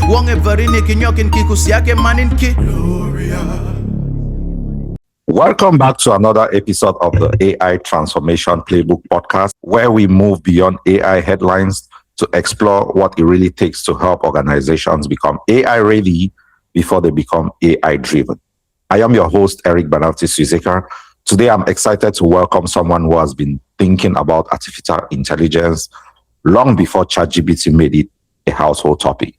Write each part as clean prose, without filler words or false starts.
Welcome back to another episode of the AI Transformation Playbook Podcast, where we move beyond AI headlines to explore what it really takes to help organizations become AI ready before they become AI driven. I am your host, Bannavti Suiseka. Today, I'm excited to welcome someone who has been thinking about artificial intelligence long before ChatGPT made it a household topic.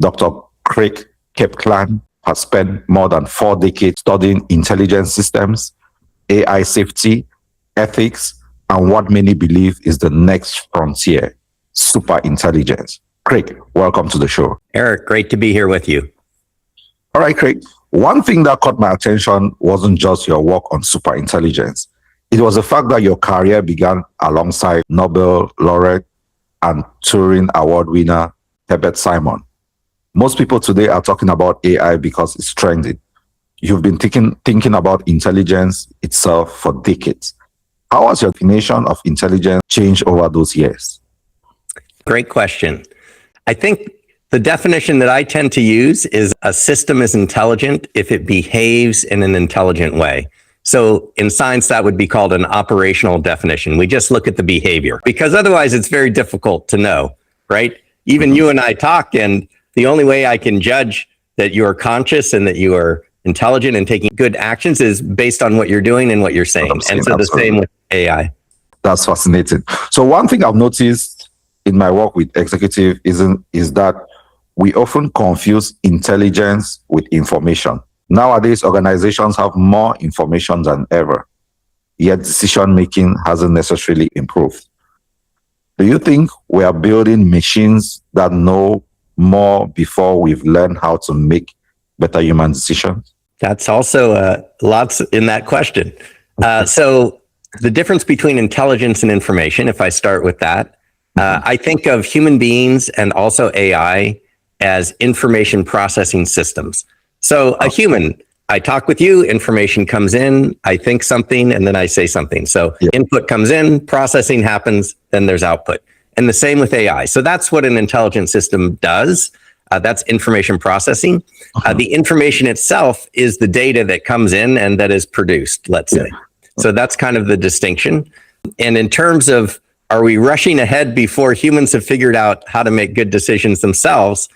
Dr. Craig Kaplan has spent more than 4 decades studying intelligence systems, AI safety, ethics, and what many believe is the next frontier, superintelligence. Craig, welcome to the show. Eric, great to be here with you. All right, Craig. One thing that caught my attention wasn't just your work on superintelligence. It was the fact that your career began alongside Nobel laureate and Turing Award winner Herbert Simon. Most people today are talking about AI because it's trending. You've been thinking about intelligence itself for decades. How has your definition of intelligence changed over those years? Great question. I think the definition that I tend to use is a system is intelligent if it behaves in an intelligent way. So in science, that would be called an operational definition. We just look at the behavior because otherwise it's very difficult to know, right? Even you and I talk, and the only way I can judge that you are conscious and that you are intelligent and taking good actions is based on what you're doing and what you're saying. And so the same with AI. That's fascinating. So one thing I've noticed in my work with executive is that we often confuse intelligence with information. Nowadays, organizations have more information than ever, yet decision-making hasn't necessarily improved. Do you think we are building machines that know more before we've learned how to make better human decisions? That's also lots in that question. So the difference between intelligence and information, if I start with that, I think of human beings and also AI as information processing systems. So a human, I talk with you, information comes in, I think something, and then I say something. So input comes in, processing happens, then there's output. And the same with AI. So that's what an intelligent system does. That's information processing. The information itself is the data that comes in and that is produced, let's say. So that's kind of the distinction. And in terms of, are we rushing ahead before humans have figured out how to make good decisions themselves?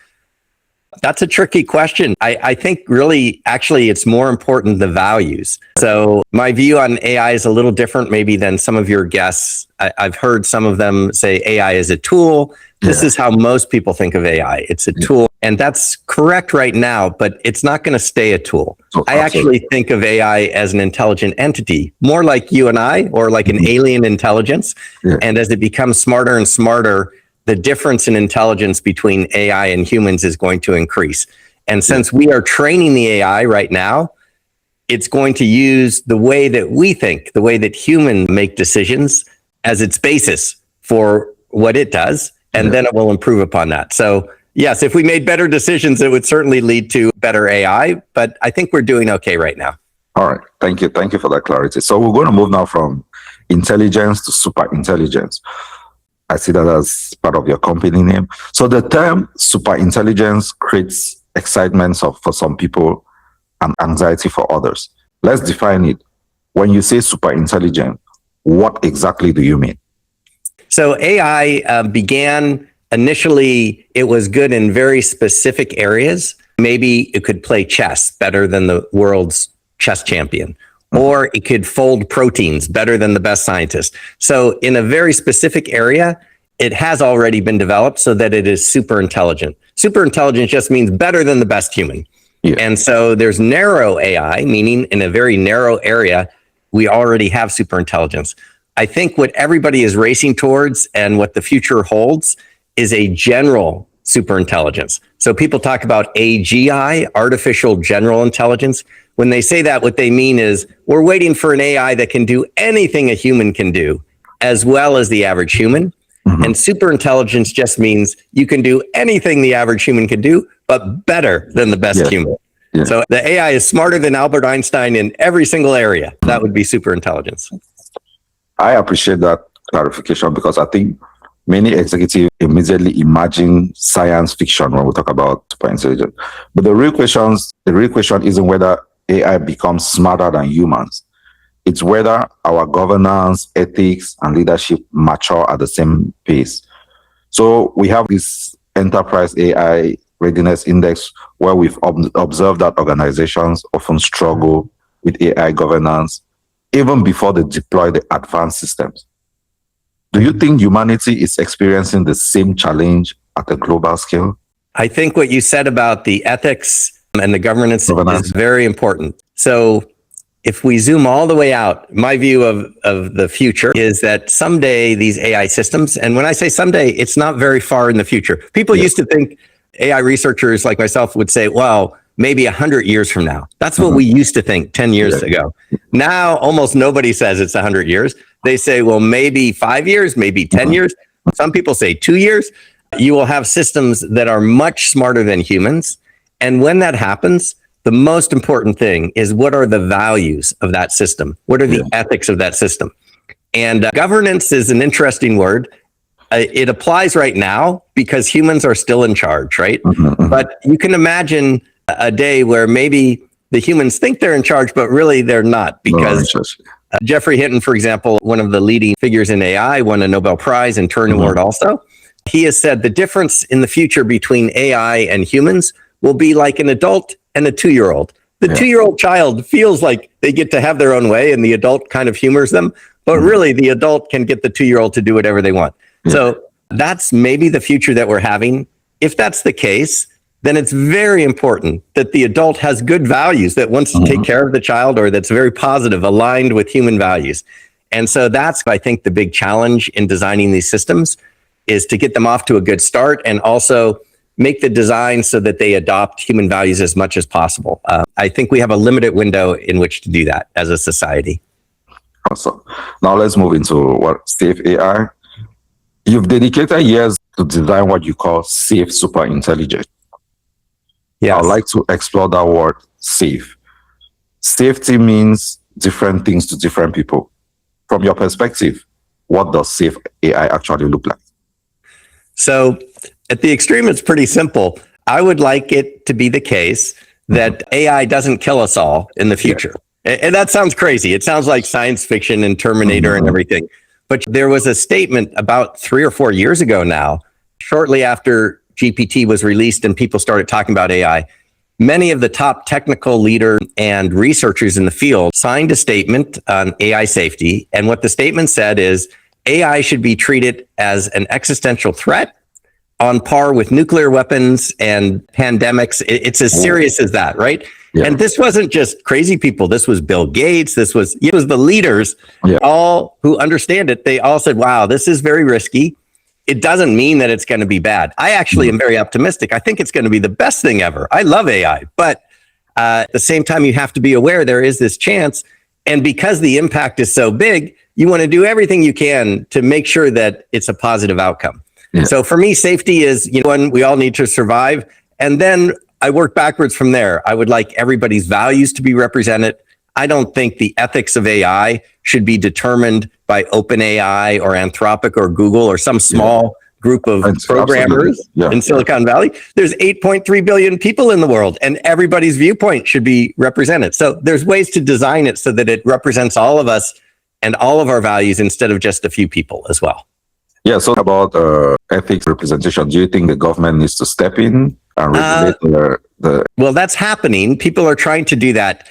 That's a tricky question. I think really, actually, it's more important the values. So my view on AI is a little different maybe than some of your guests. I've heard some of them say AI is a tool. This is how most people think of AI. It's a tool. And that's correct right now, but it's not going to stay a tool. I actually think of AI as an intelligent entity, more like you and I, or like an alien intelligence. And as it becomes smarter and smarter, the difference in intelligence between AI and humans is going to increase. And since we are training the AI right now, it's going to use the way that we think, the way that humans make decisions as its basis for what it does. And then it will improve upon that. So yes, if we made better decisions, it would certainly lead to better AI, but I think we're doing okay right now. All right. Thank you. Thank you for that clarity. So we're going to move now from intelligence to superintelligence. I see that as part of your company name. So the term superintelligence creates excitement for some people and anxiety for others. Let's define it. When you say superintelligent, what exactly do you mean? So AI began initially, it was good in very specific areas. Maybe it could play chess better than the world's chess champion, or it could fold proteins better than the best scientist. So in a very specific area, it has already been developed so that it is super intelligent. Super intelligent just means better than the best human. And so there's narrow AI, meaning in a very narrow area, we already have super intelligence. I think what everybody is racing towards and what the future holds is a general super intelligence. So people talk about AGI, artificial general intelligence. When they say that, what they mean is we're waiting for an AI that can do anything a human can do, as well as the average human. And super intelligence just means you can do anything the average human can do, but better than the best human. So the AI is smarter than Albert Einstein in every single area. That would be super intelligence. I appreciate that clarification because I think Many executives immediately imagine science fiction when we talk about superintelligence. But the real question isn't whether AI becomes smarter than humans. It's whether our governance, ethics, and leadership mature at the same pace. So we have this enterprise AI readiness index where we've observed that organizations often struggle with AI governance even before they deploy the advanced systems. Do you think humanity is experiencing the same challenge at a global scale? I think what you said about the ethics and the governance is very important. So if we zoom all the way out, my view of the future is that someday these AI systems, and when I say someday, it's not very far in the future. People used to think, AI researchers like myself would say, well, maybe 100 years from now. That's what we used to think 10 years ago. Now, almost nobody says it's 100 years. They say, well, maybe 5 years, maybe 10 years. Some people say 2 years. You will have systems that are much smarter than humans. And when that happens, the most important thing is, what are the values of that system? What are the ethics of that system? And governance is an interesting word. It applies right now because humans are still in charge, right? But you can imagine a day where maybe the humans think they're in charge, but really they're not, because Jeffrey Hinton, for example, one of the leading figures in AI, won a Nobel Prize and Turing Award also. He has said the difference in the future between AI and humans will be like an adult and a 2-year-old. The 2-year-old child feels like they get to have their own way and the adult kind of humors them, but really the adult can get the 2-year-old to do whatever they want. So that's maybe the future that we're having. If that's the case, then it's very important that the adult has good values, that wants to take care of the child, or that's very positive, aligned with human values. And so that's, I think, the big challenge in designing these systems, is to get them off to a good start and also make the design so that they adopt human values as much as possible. I think we have a limited window in which to do that as a society. Awesome. Now let's move into what safe AI. You've dedicated years to design what you call safe superintelligence. Yeah, I'd like to explore that word safe. Safety means different things to different people. From your perspective, what does safe AI actually look like? So at the extreme, it's pretty simple. I would like it to be the case that AI doesn't kill us all in the future. And that sounds crazy. It sounds like science fiction and Terminator and everything. But there was a statement about 3 or 4 years ago now, shortly after GPT was released and people started talking about AI. Many of the top technical leaders and researchers in the field signed a statement on AI safety. And what the statement said is, AI should be treated as an existential threat on par with nuclear weapons and pandemics. It's as serious as that, right? Yeah. And this wasn't just crazy people. This was Bill Gates. It was the leaders, all who understand it. They all said, wow, this is very risky. It doesn't mean that it's going to be bad. I actually am very optimistic. I think it's going to be the best thing ever. I love AI, but at the same time, you have to be aware there is this chance. And because the impact is so big, you want to do everything you can to make sure that it's a positive outcome. Yeah. So for me, safety is, one, we all need to survive. And then I work backwards from there. I would like everybody's values to be represented. I don't think the ethics of AI should be determined by OpenAI or Anthropic or Google or some small group of programmers in Silicon Valley. There's 8.3 billion people in the world, and everybody's viewpoint should be represented. So there's ways to design it so that it represents all of us and all of our values instead of just a few people as well. Yeah, so about ethics representation, do you think the government needs to step in and regulate Well, that's happening. People are trying to do that.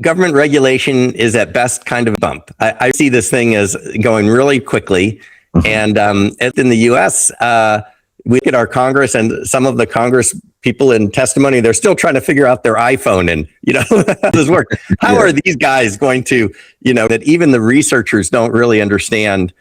Government regulation is at best kind of a bump. I see this thing as going really quickly. And in the US, we get our Congress, and some of the Congress people in testimony, they're still trying to figure out their iPhone and, how does this work? How are these guys going to, that even the researchers don't really understand,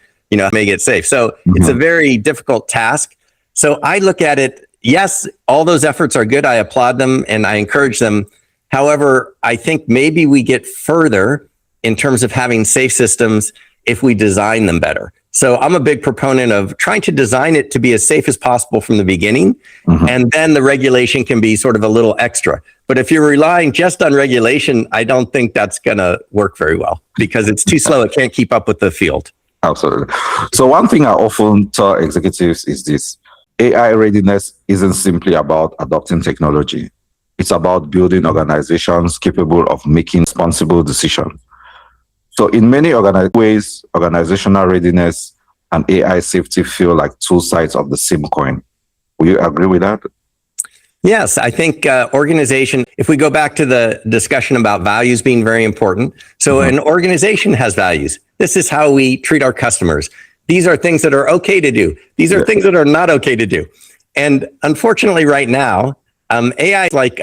make it safe. So it's a very difficult task. So I look at it, yes, all those efforts are good. I applaud them and I encourage them. However, I think maybe we get further in terms of having safe systems if we design them better. So I'm a big proponent of trying to design it to be as safe as possible from the beginning. And then the regulation can be sort of a little extra. But if you're relying just on regulation, I don't think that's going to work very well because it's too slow. It can't keep up with the field. Absolutely. So one thing I often tell executives is this: AI readiness isn't simply about adopting technology. It's about building organizations capable of making responsible decisions. So in many ways, organizational readiness and AI safety feel like two sides of the same coin. Will you agree with that? Yes, I think organization, if we go back to the discussion about values being very important. So an organization has values. This is how we treat our customers. These are things that are okay to do. These are things that are not okay to do. And unfortunately, right now, AI is like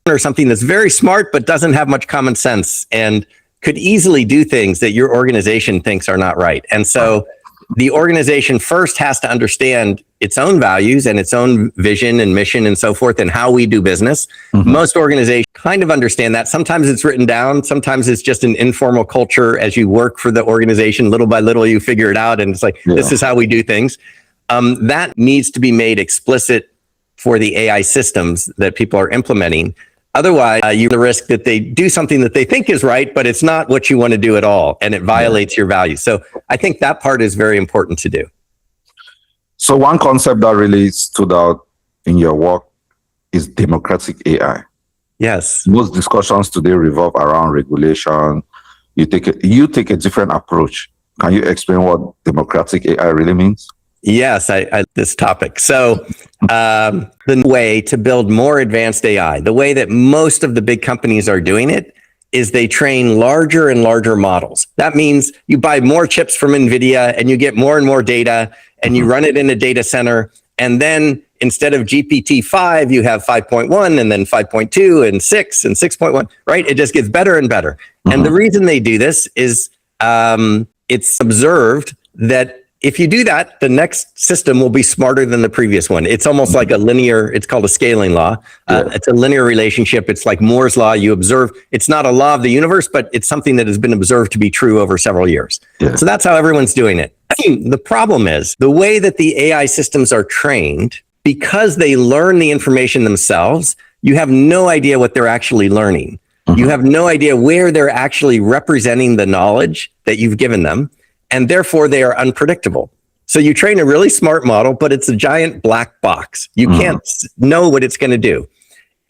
or something that's very smart, but doesn't have much common sense and could easily do things that your organization thinks are not right. And so the organization first has to understand its own values and its own vision and mission and so forth and how we do business. Most organizations kind of understand that. Sometimes it's written down. Sometimes it's just an informal culture. As you work for the organization, little by little, you figure it out. And it's like, this is how we do things. That needs to be made explicit for the AI systems that people are implementing. Otherwise, you run the risk that they do something that they think is right, but it's not what you want to do at all, and it violates your values. So I think that part is very important to do. So one concept that really stood out in your work is democratic AI. Yes. Most discussions today revolve around regulation. You take a different approach. Can you explain what democratic AI really means? Yes, I this topic. So the way to build more advanced AI, the way that most of the big companies are doing it, is they train larger and larger models. That means you buy more chips from NVIDIA and you get more and more data and you run it in a data center. And then instead of GPT-5, you have 5.1 and then 5.2 and 6 and 6.1, right? It just gets better and better. And the reason they do this is it's observed that if you do that, the next system will be smarter than the previous one. It's almost like a linear, it's called a scaling law. It's a linear relationship. It's like Moore's law. You observe, it's not a law of the universe, but it's something that has been observed to be true over several years. So that's how everyone's doing it. The problem is the way that the AI systems are trained, because they learn the information themselves, you have no idea what they're actually learning. You have no idea where they're actually representing the knowledge that you've given them. And therefore, they are unpredictable. So you train a really smart model, but it's a giant black box. You can't know what it's going to do.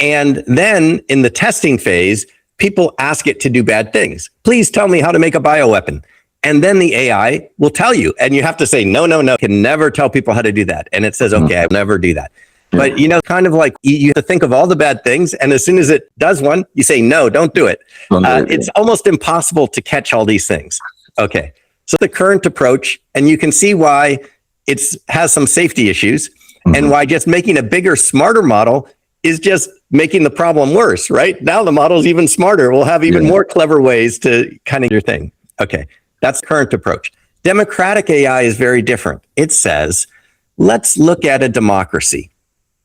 And then in the testing phase, people ask it to do bad things. Please tell me how to make a bioweapon. And then the AI will tell you. And you have to say, no, can never tell people how to do that. And it says, okay, I'll never do that. But, you know, kind of like you have to think of all the bad things. And as soon as it does one, you say, no, don't do it. It's almost impossible to catch all these things. Okay. So the current approach, and you can see why it has some safety issues and why just making a bigger, smarter model is just making the problem worse, right? Now the model is even smarter. We'll have even more clever ways to kind of do your thing. Okay, that's the current approach. Democratic AI is very different. It says, let's look at a democracy.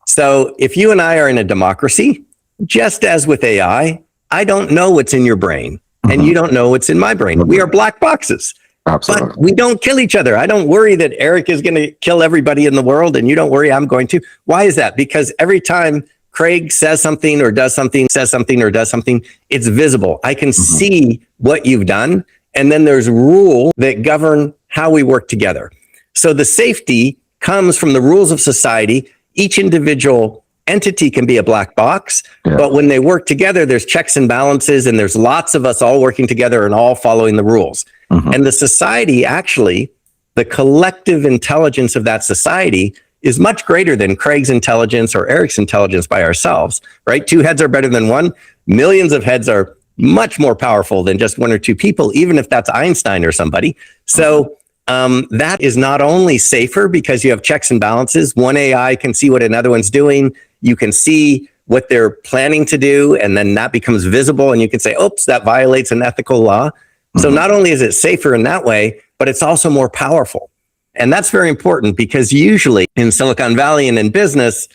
So if you and I are in a democracy, just as with AI, I don't know what's in your brain and you don't know what's in my brain. We are black boxes. Absolutely. But we don't kill each other. I don't worry that Eric is going to kill everybody in the world, and you don't worry I'm going to. Why is that? Because every time Craig says something or does something, it's visible. I can see what you've done, and then there's rules that govern how we work together. So the safety comes from the rules of society. Each individual entity can be a black box, but when they work together, there's checks and balances, and there's lots of us all working together and all following the rules. And the society, actually, the collective intelligence of that society is much greater than Craig's intelligence or Eric's intelligence by ourselves, right? 2 heads are better than 1. Millions of heads are much more powerful than just 1 or 2 people, even if that's Einstein or somebody. So that is not only safer because you have checks and balances. One AI can see what another one's doing. You can see what they're planning to do, and then that becomes visible, and you can say, oops, that violates an ethical law. So not only is it safer in that way, but it's also more powerful. And that's very important because usually in Silicon Valley and in business,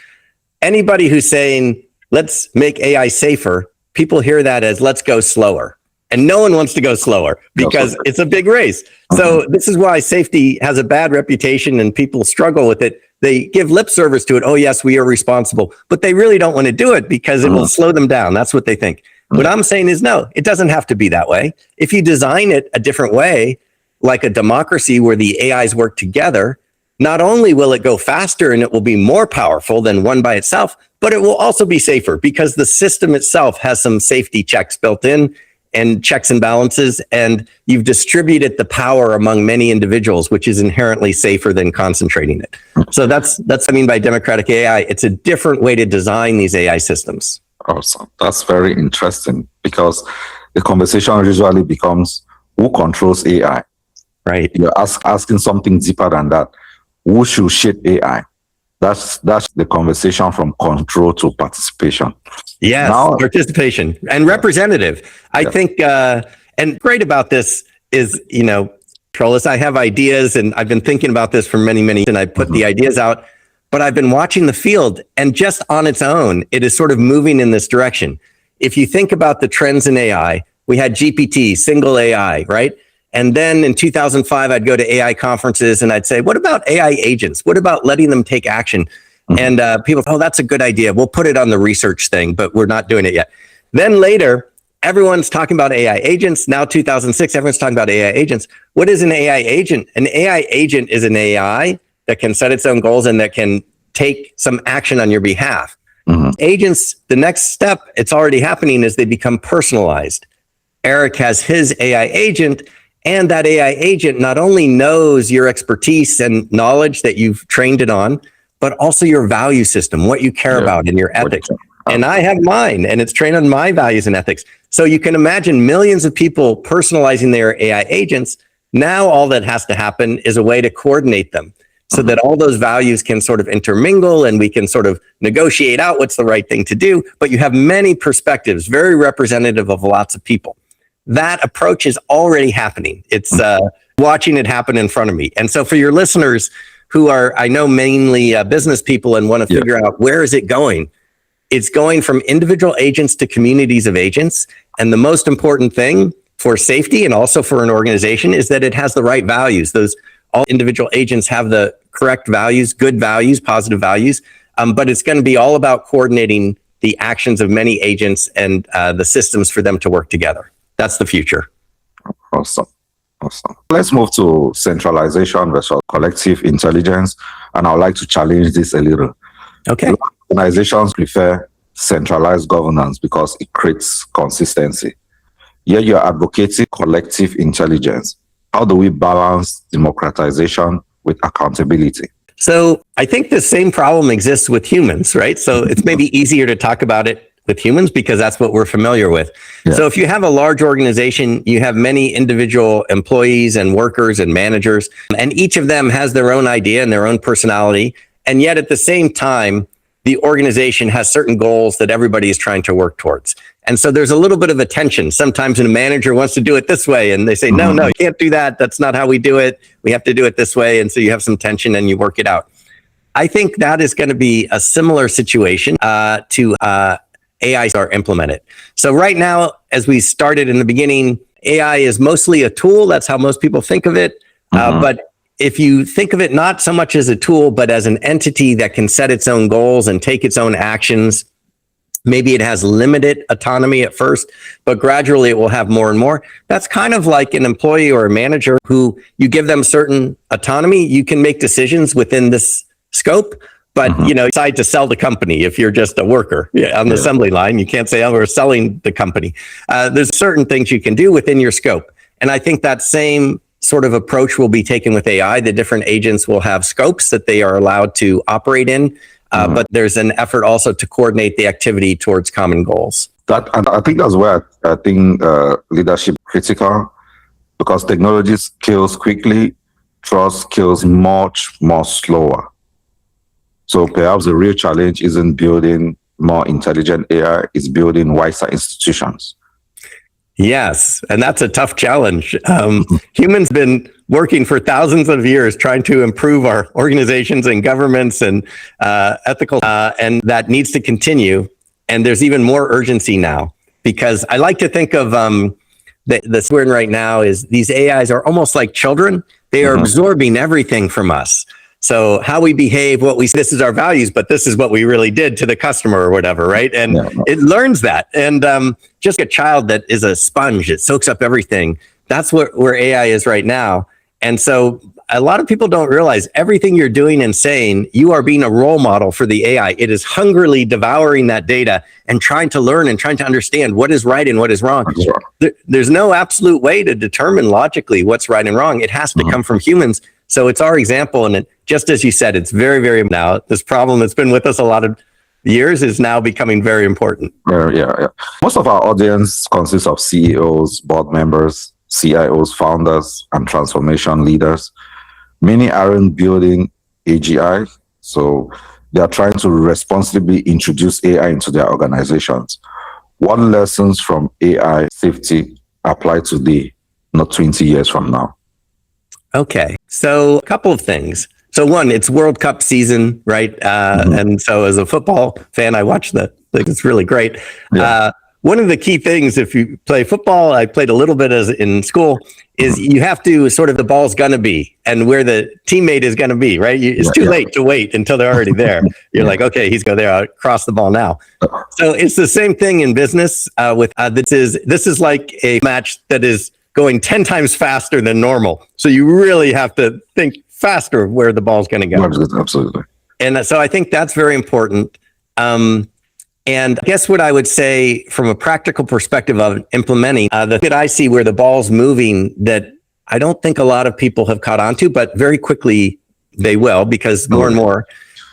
anybody who's saying, let's make AI safer, people hear that as let's go slower. And no one wants to go slower because it's a big race. So this is why safety has a bad reputation and people struggle with it. They give lip service to it. Oh, yes, we are responsible. But they really don't want to do it because it will slow them down. That's what they think. What I'm saying is, no, it doesn't have to be that way. If you design it a different way, like a democracy where the AIs work together, not only will it go faster and it will be more powerful than one by itself, but it will also be safer because the system itself has some safety checks built in and checks and balances, and you've distributed the power among many individuals, which is inherently safer than concentrating it. So that's what I mean by democratic AI. It's a different way to design these AI systems. Awesome. That's very interesting because the conversation usually becomes who controls AI? Right. You're asking something deeper than that. Who should shape AI? That's the conversation from control to participation. Yes, now, participation and representative. I think, and great about this is, Trollis, I have ideas and I've been thinking about this for many, and I put the ideas out, but I've been watching the field and just on its own, it is sort of moving in this direction. If you think about the trends in AI, we had GPT, single AI, right? And then in 2005, I'd go to AI conferences and I'd say, what about AI agents? What about letting them take action? And people, oh, that's a good idea. We'll put it on the research thing, but we're not doing it yet. Then later, everyone's talking about AI agents. Now, 2006, everyone's talking about AI agents. What is an AI agent? An AI agent is an AI that can set its own goals and that can take some action on your behalf. Agents, the next step, it's already happening, is they become personalized. Eric has his AI agent, and that AI agent not only knows your expertise and knowledge that you've trained it on, but also your value system, what you care about and your ethics. And I have mine, and it's trained on my values and ethics. So you can imagine millions of people personalizing their AI agents. Now all that has to happen is a way to coordinate them so that all those values can sort of intermingle and we can sort of negotiate out what's the right thing to do. But you have many perspectives, very representative of lots of people. That approach is already happening. It's watching it happen in front of me. And so for your listeners who are, I know, mainly business people and want to figure out where is it going, it's going from individual agents to communities of agents. And the most important thing for safety and also for an organization is that it has the right values. All individual agents have the correct values, good values, positive values. But it's going to be all about coordinating the actions of many agents and the systems for them to work together. That's the future. Awesome. Let's move to centralization versus collective intelligence. And I would like to challenge this a little. Okay. Organizations prefer centralized governance because it creates consistency. Here you're advocating collective intelligence. How do we balance democratization with accountability? So I think the same problem exists with humans, right? So it's maybe easier to talk about it with humans because that's what we're familiar with. Yeah. So if you have a large organization, you have many individual employees and workers and managers, and each of them has their own idea and their own personality. And yet at the same time, the organization has certain goals that everybody is trying to work towards. And so there's a little bit of a tension. Sometimes a manager wants to do it this way and they say, no, you can't do that. That's not how we do it. We have to do it this way. And so you have some tension and you work it out. I think that is going to be a similar situation to AI are implemented. So right now, as we started in the beginning, AI is mostly a tool. That's how most people think of it. But if you think of it not so much as a tool, but as an entity that can set its own goals and take its own actions, maybe it has limited autonomy at first, but gradually it will have more and more. That's kind of like an employee or a manager who you give them certain autonomy. You can make decisions within this scope, but decide to sell the company if you're just a worker on the assembly line. You can't say, oh, we're selling the company. There's certain things you can do within your scope. And I think that same sort of approach will be taken with AI. The different agents will have scopes that they are allowed to operate in, but there's an effort also to coordinate the activity towards common goals. And I think that's where I think leadership critical, because technology scales quickly, trust scales much more slower. So perhaps the real challenge isn't building more intelligent AI, it's building wiser institutions. Yes, and that's a tough challenge. Humans have been working for thousands of years trying to improve our organizations and governments and ethical, and that needs to continue. And there's even more urgency now, because I like to think of the we're in right now is these AIs are almost like children. They are absorbing everything from us. So how we behave, this is our values, but this is what we really did to the customer or whatever, right? And it learns that. And just a child that is a sponge, it soaks up everything. That's where AI is right now. And so a lot of people don't realize everything you're doing and saying, you are being a role model for the AI. It is hungrily devouring that data and trying to learn and trying to understand what is right and what is wrong. There's no absolute way to determine logically what's right and wrong. It has to come from humans. So it's our example. And just as you said, it's very, very now, this problem that's been with us a lot of years is now becoming very important. Yeah. Most of our audience consists of CEOs, board members, CIOs, founders, and transformation leaders. Many aren't building AGI, so they are trying to responsibly introduce AI into their organizations. What lessons from AI safety apply today, not 20 years from now? Okay, so a couple of things. So one, it's World Cup season, right? And so as a football fan, I watch that. It's really great. Yeah. One of the key things, if you play football, I played a little bit in school, is you have to sort of the ball's going to be and where the teammate is going to be, right? It's too late to wait until they're already there. You're like, okay, he's going there. I'll cross the ball now. So it's the same thing in business with this is like a match that is going 10 times faster than normal. So you really have to think faster of where the ball's going to go. Absolutely. And so I think that's very important. And I guess what I would say from a practical perspective of implementing, the thing that I see where the ball's moving that I don't think a lot of people have caught on to, but very quickly they will, because more and more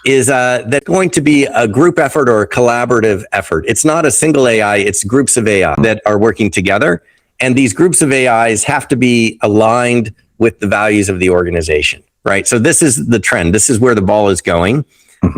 is that going to be a group effort or a collaborative effort. It's not a single AI, it's groups of AI that are working together. And these groups of AIs have to be aligned with the values of the organization, right? So this is the trend. This is where the ball is going.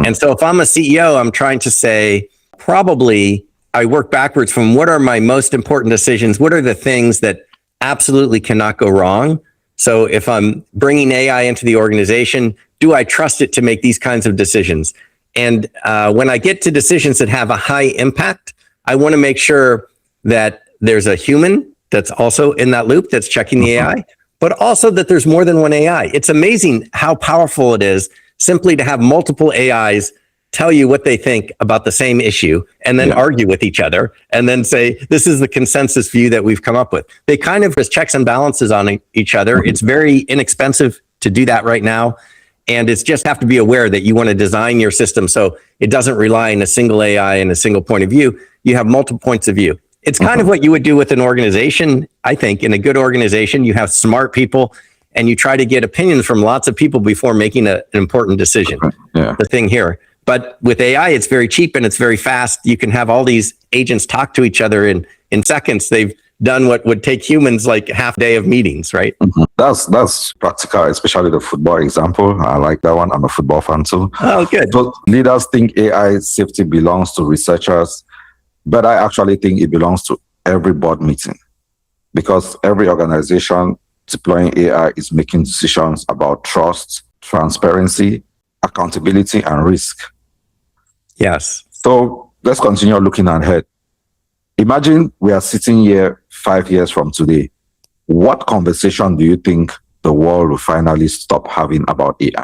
And so if I'm a CEO, I'm trying to say, probably I work backwards from what are my most important decisions? What are the things that absolutely cannot go wrong? So if I'm bringing AI into the organization, do I trust it to make these kinds of decisions? And when I get to decisions that have a high impact, I want to make sure that there's a human that's also in that loop that's checking the AI, but also that there's more than one AI. It's amazing how powerful it is simply to have multiple AIs tell you what they think about the same issue and then argue with each other and then say, this is the consensus view that we've come up with. They kind of just checks and balances on each other. It's very inexpensive to do that right now. And it's just have to be aware that you want to design your system so it doesn't rely on a single AI and a single point of view. You have multiple points of view. It's kind of what you would do with an organization. I think in a good organization, you have smart people and you try to get opinions from lots of people before making an important decision. The thing here. But with AI, it's very cheap and it's very fast. You can have all these agents talk to each other in seconds. They've done what would take humans like half a day of meetings, right? That's practical, especially the football example. I like that one. I'm a football fan too. Oh, good. So leaders think AI safety belongs to researchers, but I actually think it belongs to every board meeting, because every organization deploying AI is making decisions about trust, transparency, accountability, and risk. Yes. So let's continue looking ahead. Imagine we are sitting here 5 years from today. What conversation do you think the world will finally stop having about AI?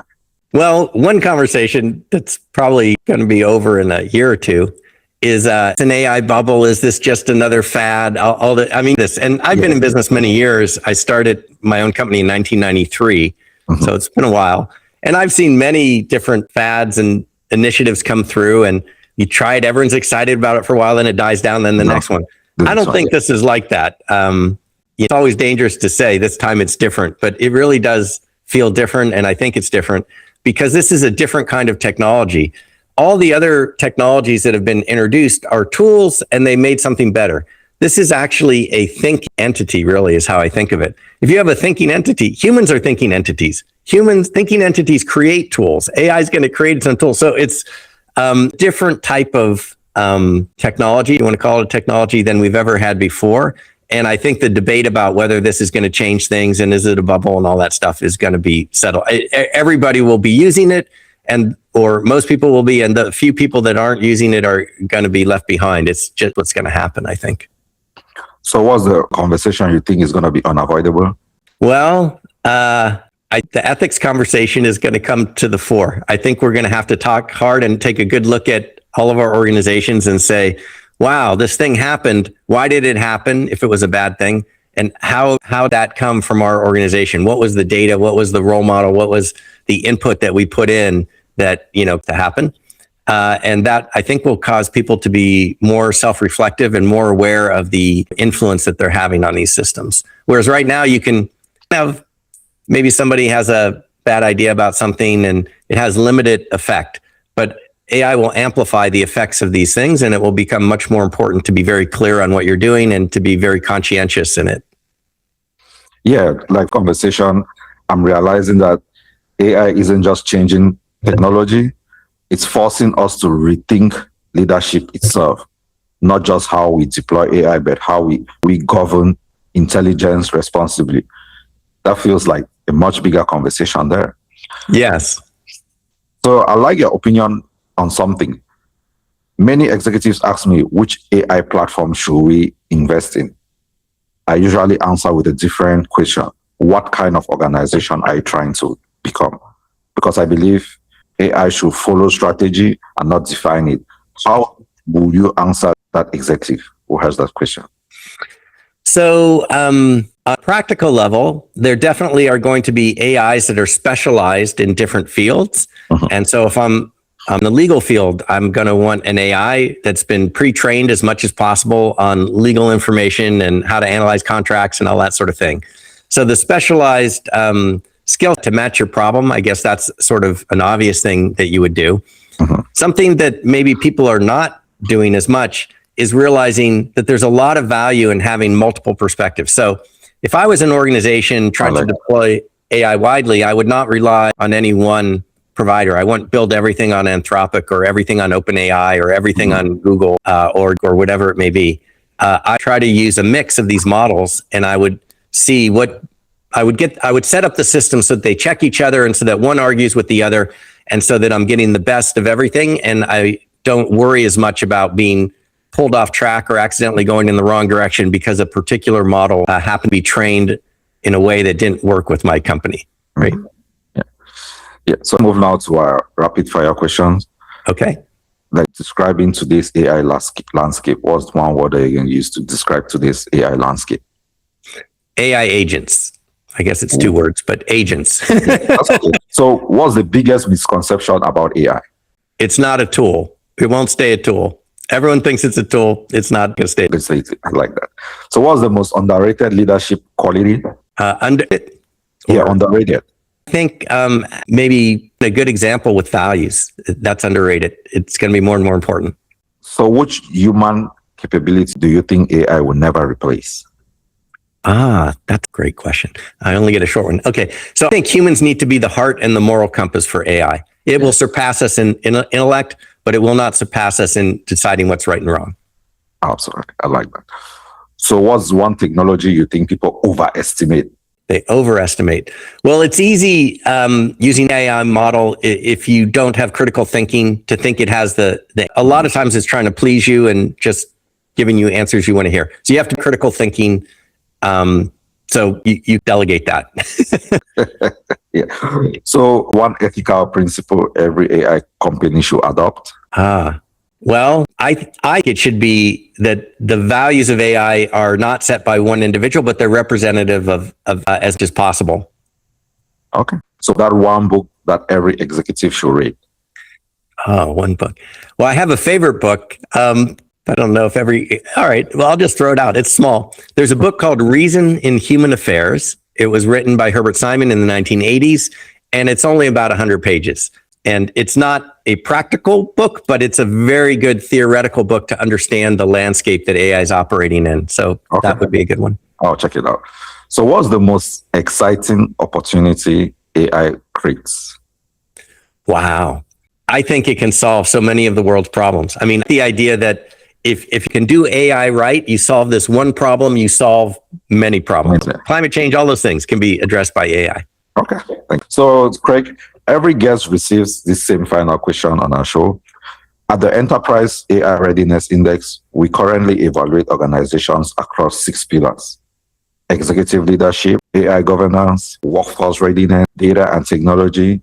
Well, one conversation that's probably going to be over in a year or two is an AI bubble. Is this just another fad? And I've been in business many years. I started my own company in 1993. So it's been a while. And I've seen many different fads and initiatives come through, and you try it, everyone's excited about it for a while, then it dies down, then the next one. I don't think this is like that. It's always dangerous to say this time it's different, but it really does feel different. And I think it's different because this is a different kind of technology. All the other technologies that have been introduced are tools and they made something better. This is actually a thinking entity, really, is how I think of it. If you have a thinking entity, humans are thinking entities. Humans, thinking entities create tools. AI is going to create some tools. So it's different type of technology, you want to call it technology, than we've ever had before. And I think the debate about whether this is going to change things and is it a bubble and all that stuff is going to be settled. Everybody will be using it, or most people will be, and the few people that aren't using it are going to be left behind. It's just what's going to happen, I think. So what's the conversation you think is going to be unavoidable? Well, the ethics conversation is going to come to the fore. I think we're going to have to talk hard and take a good look at all of our organizations and say, wow, this thing happened. Why did it happen if it was a bad thing? and how that come from our organization. What was the data? What was the role model? What was the input that we put in that, to happen? And that, I think, will cause people to be more self-reflective and more aware of the influence that they're having on these systems. Whereas right now you can have, maybe somebody has a bad idea about something and it has limited effect, but AI will amplify the effects of these things, and it will become much more important to be very clear on what you're doing and to be very conscientious in it. Yeah, like conversation, I'm realizing that AI isn't just changing technology, it's forcing us to rethink leadership itself, not just how we deploy AI, but how we govern intelligence responsibly. That feels like a much bigger conversation there. Yes. So I like your opinion on something. Many executives ask me, which AI platform should we invest in? I usually answer with a different question. What kind of organization are you trying to become? Because I believe AI should follow strategy and not define it. How will you answer that executive who has that question? So, on a practical level, there definitely are going to be AIs that are specialized in different fields. Mm-hmm. And so if I'm on the legal field, I'm going to want an AI that's been pre-trained as much as possible on legal information and how to analyze contracts and all that sort of thing. So the specialized skill to match your problem, I guess that's sort of an obvious thing that you would do. Mm-hmm. Something that maybe people are not doing as much is realizing that there's a lot of value in having multiple perspectives. So if I was an organization trying to deploy AI widely, I would not rely on any one provider. I wouldn't build everything on Anthropic or everything on OpenAI or everything on Google or whatever it may be. I try to use a mix of these models, and I would see what I would get. I would set up the system so that they check each other, and so that one argues with the other, and so that I'm getting the best of everything. And I don't worry as much about being pulled off track or accidentally going in the wrong direction because a particular model happened to be trained in a way that didn't work with my company. Right. Mm-hmm. Yeah. So move now to our rapid fire questions. Okay. Like describing today's AI landscape. What's one word that you can use to describe today's AI landscape? AI agents. I guess it's two words, but agents. That's okay. So what's the biggest misconception about AI? It's not a tool. It won't stay a tool. Everyone thinks it's a tool. It's not going to stay. I like that. So what's the most underrated leadership quality? Underrated. I think maybe a good example with values. That's underrated. It's going to be more and more important. So which human capability do you think AI will never replace? That's a great question. I only get a short one. Okay. So I think humans need to be the heart and the moral compass for AI. It will surpass us in intellect, but it will not surpass us in deciding what's right and wrong. Absolutely. I like that. So what's one technology you think people overestimate? They overestimate. Well, it's easy using AI model if you don't have critical thinking to think it has a lot of times it's trying to please you and just giving you answers you want to hear. So you have to critical thinking. So you delegate that. Yeah. So one ethical principle every AI company should adopt? Well, I think it should be that the values of AI are not set by one individual, but they're representative of as much as possible. Okay. So that one book that every executive should read. Oh, one book. Well, I have a favorite book. I don't know if all right. Well, I'll just throw it out. It's small. There's a book called Reason in Human Affairs. It was written by Herbert Simon in the 1980s, and it's only about 100 pages. And it's not a practical book, but it's a very good theoretical book to understand the landscape that AI is operating in. So that would be a good one. I'll check it out. So what's the most exciting opportunity AI creates? Wow. I think it can solve so many of the world's problems. I mean, the idea that if you can do AI right, you solve this one problem, you solve many problems. Climate change, all those things can be addressed by AI. Okay. Thanks. So, Craig, every guest receives this same final question on our show. At the Enterprise AI Readiness Index, we currently evaluate organizations across 6 pillars: executive leadership, AI governance, workforce readiness, data and technology,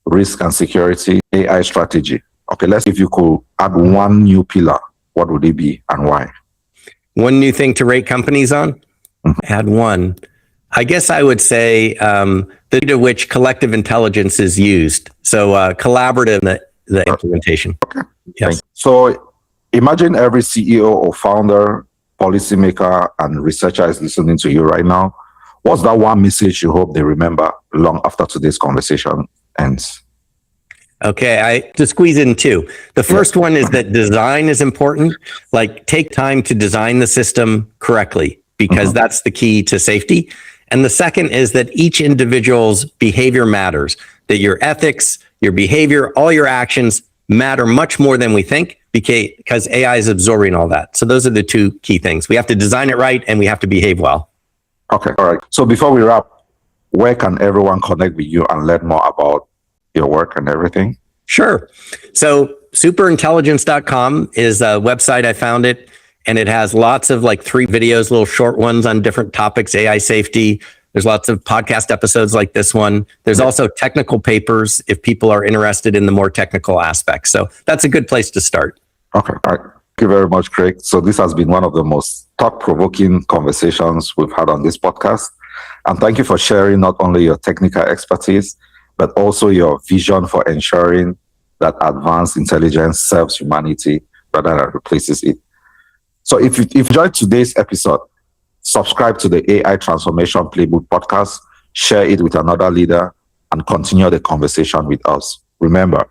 risk and security, AI strategy. Okay, if you could add one new pillar, what would it be and why? One new thing to rate companies on? Add one. I guess I would say the degree to which collective intelligence is used. So collaborative, the implementation. Okay. Yes. So imagine every CEO or founder, policymaker, and researcher is listening to you right now. What's that one message you hope they remember long after today's conversation ends? Okay, to squeeze in two. The first one is that design is important. Like, take time to design the system correctly, because that's the key to safety. And the second is that each individual's behavior matters, that your ethics, your behavior, all your actions matter much more than we think, because AI is absorbing all that. So those are the two key things. We have to design it right, and we have to behave well. Okay, all right. So before we wrap, where can everyone connect with you and learn more about your work and everything? Sure. So superintelligence.com is a website. I found it, and it has lots of 3 videos, little short ones on different topics, AI safety. There's lots of podcast episodes like this one. There's also technical papers if people are interested in the more technical aspects. So that's a good place to start. Okay. All right. Thank you very much, Craig. So this has been one of the most thought-provoking conversations we've had on this podcast. And thank you for sharing not only your technical expertise, but also your vision for ensuring that advanced intelligence serves humanity rather than replaces it. So if you enjoyed today's episode, subscribe to the AI Transformation Playbook Podcast, share it with another leader, and continue the conversation with us. Remember,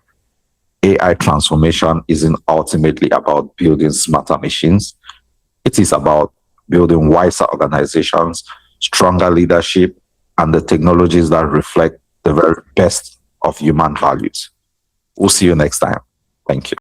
AI transformation isn't ultimately about building smarter machines. It is about building wiser organizations, stronger leadership, and the technologies that reflect the very best of human values. We'll see you next time. Thank you.